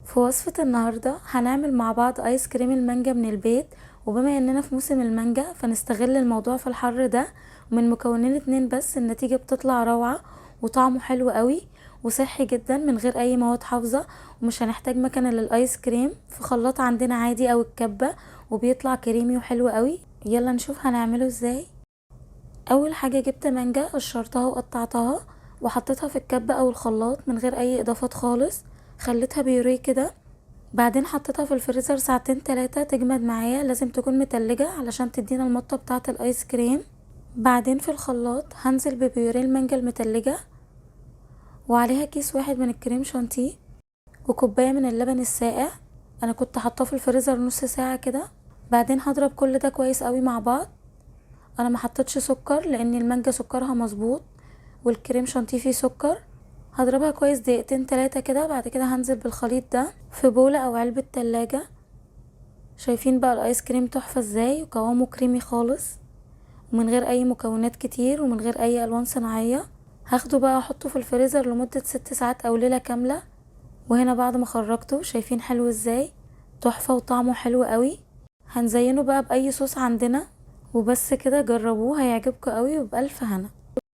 في وصفة النهاردة هنعمل مع بعض ايس كريم المانجا من البيت. وبما اننا في موسم المانجا فنستغل الموضوع في الحر ده، ومن مكونين 2 بس النتيجة بتطلع روعة وطعمه حلو قوي وصحي جدا من غير اي مواد حافظة. ومش هنحتاج مكنة للايس كريم، في خلاط عندنا عادي او الكبة وبيطلع كريمي وحلو قوي. يلا نشوف هنعمله ازاي. اول حاجة جبت مانجا قشرتها وقطعتها وحطيتها في الكبة او الخلاط من غير اي اضافات خالص، خليتها بيوريه كده. بعدين حطيتها في الفريزر ساعتين 3 تجمد معايا، لازم تكون متلجة علشان تدينا المطة بتاعة الايس كريم. بعدين في الخلاط هنزل ببيوريه المانجا المتلجة وعليها كيس واحد من الكريم شانتيه وكوباية من اللبن الساقع. انا كنت حاطاه في الفريزر نص ساعة كده. بعدين هضرب كل ده كويس قوي مع بعض. انا ما حطيتش سكر لان المانجا سكرها مظبوط والكريم شانتيه فيه سكر. هضربها كويس دقيقتين 3 كده. بعد كده هنزل بالخليط ده في بولة او علبة تلاجة. شايفين بقى الايس كريم تحفة ازاي وقوامه كريمي خالص ومن غير اي مكونات كتير ومن غير اي الوان صناعية. هاخده بقى احطه في الفريزر لمدة 6 ساعات او ليلة كاملة. وهنا بعد ما خرجته شايفين حلو ازاي، تحفة وطعمه حلو قوي. هنزينه بقى باي صوص عندنا. وبس كده، جربوه هيعجبكم قوي وبألف هنا.